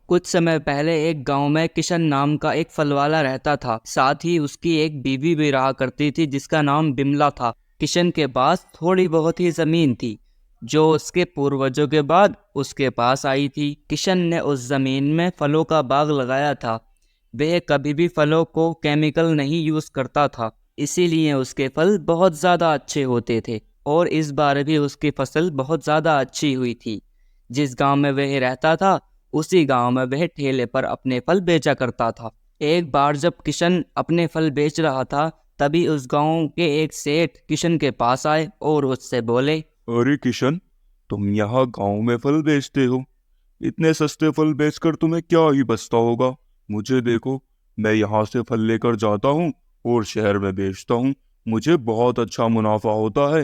कुछ समय पहले एक गांव में किशन नाम का एक फल वाला रहता था। साथ ही उसकी एक बीवी भी रहा करती थी जिसका नाम बिमला था। किशन के पास थोड़ी बहुत ही जमीन थी जो उसके पूर्वजों के बाद उसके पास आई थी। किशन ने उस जमीन में फलों का बाग लगाया था। वह कभी भी फलों को केमिकल नहीं यूज करता था, इसीलिए उसके फल बहुत ज्यादा अच्छे होते थे और इस बार भी उसकी फसल बहुत ज्यादा अच्छी हुई थी। जिस गांव में वह रहता था उसी गांव में वह ठेले पर अपने फल बेचा करता था। एक बार जब किशन अपने फल बेच रहा था तभी उस गांव के एक सेठ किशन के पास आए और उससे बोले, अरे किशन, तुम यहाँ गांव में फल बेचते हो? इतने सस्ते फल बेचकर तुम्हें क्या ही बचता होगा? मुझे देखो, मैं यहाँ से फल लेकर जाता हूँ और शहर में बेचता हूँ। मुझे बहुत अच्छा मुनाफा होता है।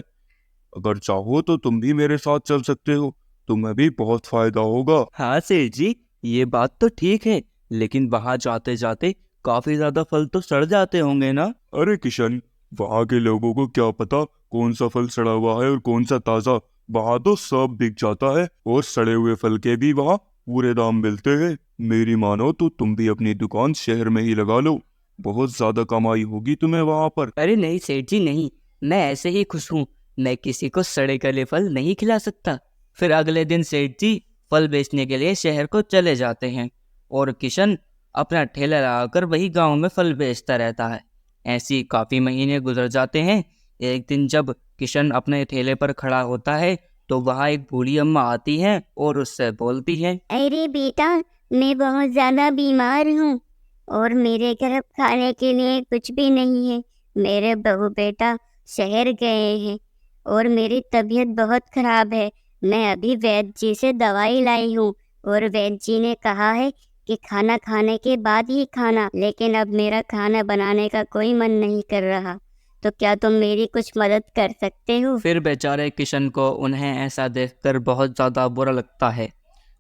अगर चाहो तो तुम भी मेरे साथ चल सकते हो, तुम्हें भी बहुत फायदा होगा। हाँ सेठ जी, ये बात तो ठीक है, लेकिन वहां जाते जाते काफी ज्यादा फल तो सड़ जाते होंगे ना। अरे किशन, वहाँ के लोगों को क्या पता कौन सा फल सड़ा हुआ है और कौन सा ताजा। वहाँ तो सब बिक जाता है और सड़े हुए फल के भी वहाँ पूरे दाम मिलते हैं। मेरी मानो तो तुम भी अपनी दुकान शहर में ही लगा लो, बहुत ज्यादा कमाई होगी तुम्हें वहाँ पर। अरे नहीं सेठ जी नहीं, मैं ऐसे ही खुश हूँ। मैं किसी को सड़े गले फल नहीं खिला सकता। फिर अगले दिन सेठ जी फल बेचने के लिए शहर को चले जाते हैं और किशन अपना ठेला लगाकर वही गांव में फल बेचता रहता है। ऐसी काफी महीने गुजर जाते हैं। एक दिन जब किशन अपने ठेले पर खड़ा होता है तो वहाँ एक बूढ़ी अम्मा आती है और उससे बोलती है, अरे बेटा, मैं बहुत ज़्यादा बीमार हूँ और मेरे घर अब खाने के लिए कुछ भी नहीं है। मेरे बहू बेटा शहर गए हैं और मेरी तबीयत बहुत खराब है। मैं अभी वैद्य जी से दवाई लाई हूँ और वैद्य जी ने कहा है कि खाना खाने के बाद ही खाना, लेकिन अब मेरा खाना बनाने का कोई मन नहीं कर रहा। तो क्या तुम मेरी कुछ मदद कर सकते हो? फिर बेचारे किशन को उन्हें ऐसा देखकर बहुत ज़्यादा बुरा लगता है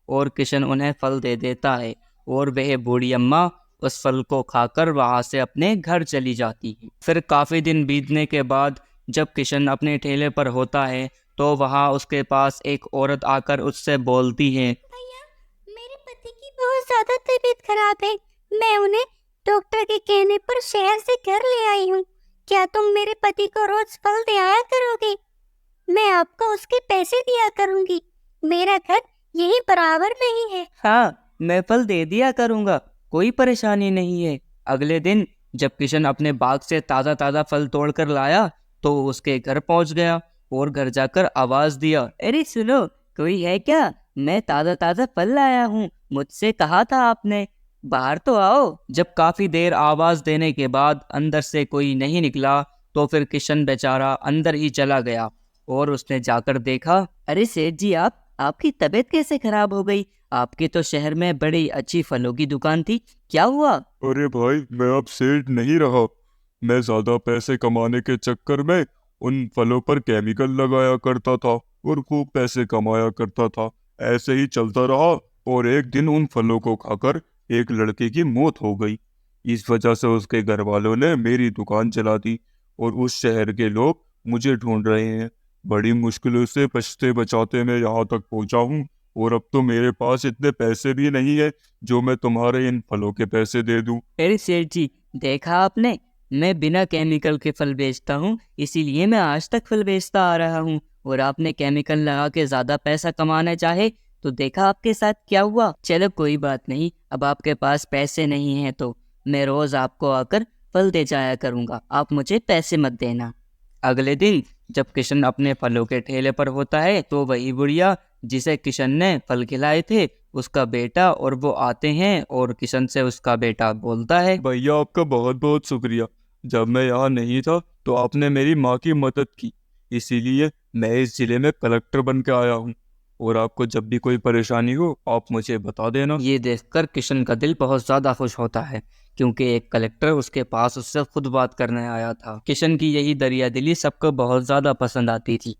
और किशन उन्हें फल दे देता है और वह बूढ़ी अम्मा उस फल को खाकर वहां से अपने घर चली जाती है। फिर काफ़ी दिन बीतने के बाद जब किशन अपने ठेले पर होता है तो वहां उसके पास एक औरत आकर उससे बोलती है, भैया, मेरे पति की बहुत ज्यादा तबीयत खराब है। मैं उन्हें डॉक्टर के कहने पर शहर से घर ले आई हूँ। क्या तुम मेरे पति को रोज फल दे आया करोगे? मैं आपको उसके पैसे दिया करूँगी। मेरा घर यही बराबर में ही है। हाँ मैं फल दे दिया करूँगा, कोई परेशानी नहीं है। अगले दिन जब किशन अपने बाग से ताज़ा ताज़ा फल तोड़ कर लाया तो उसके घर पहुंच गया और घर जाकर आवाज़ दिया, अरे सुनो, कोई है क्या? मैं ताज़ा ताज़ा फल लाया हूँ, मुझसे कहा था आपने, बाहर तो आओ। जब काफ़ी देर आवाज़ देने के बाद अंदर से कोई नहीं निकला तो फिर किशन बेचारा अंदर ही चला गया और उसने जाकर देखा, अरे सेठ जी आपकी तबीयत कैसे खराब हो गई? आपके तो शहर में बड़ी अच्छी फलों की दुकान थी, क्या हुआ? अरे भाई, मैं अब सेठ नहीं रहा। मैं ज्यादा पैसे कमाने के चक्कर में उन फलों पर केमिकल लगाया करता था और खूब पैसे कमाया करता था। ऐसे ही चलता रहा और एक दिन उन फलों को खाकर एक लड़के की मौत हो गई। इस वजह से उसके घर वालों ने मेरी दुकान चला दी और उस शहर के लोग मुझे ढूंढ रहे हैं। बड़ी मुश्किलों से बचते बचाते मैं यहाँ तक पहुँचा हूँ और अब तो मेरे पास इतने पैसे भी नहीं है जो मैं तुम्हारे इन फलों के पैसे दे दूं। अरे सेठ जी, देखा आपने, मैं बिना केमिकल के फल बेचता हूँ, इसीलिए मैं आज तक फल बेचता आ रहा हूँ। और आपने केमिकल लगा के ज्यादा पैसा कमाना चाहे तो देखा आपके साथ क्या हुआ। चलो कोई बात नहीं, अब आपके पास पैसे नहीं हैं तो मैं रोज आपको आकर फल दे जाया करूँगा, आप मुझे पैसे मत देना। अगले दिन जब किशन अपने फलों के ठेले पर होता है तो वही बुढ़िया जिसे किशन ने फल खिलाए थे उसका बेटा और वो आते हैं और किशन से उसका बेटा बोलता है, भैया, आपका बहुत बहुत शुक्रिया। जब मैं यहाँ नहीं था तो आपने मेरी माँ की मदद की, इसीलिए मैं इस जिले में कलेक्टर बन के आया हूँ। और आपको जब भी कोई परेशानी हो आप मुझे बता देना। ये देखकर किशन का दिल बहुत ज्यादा खुश होता है क्योंकि एक कलेक्टर उसके पास उससे खुद बात करने आया था। किशन की यही दरिया दिली सबको बहुत ज्यादा पसंद आती थी।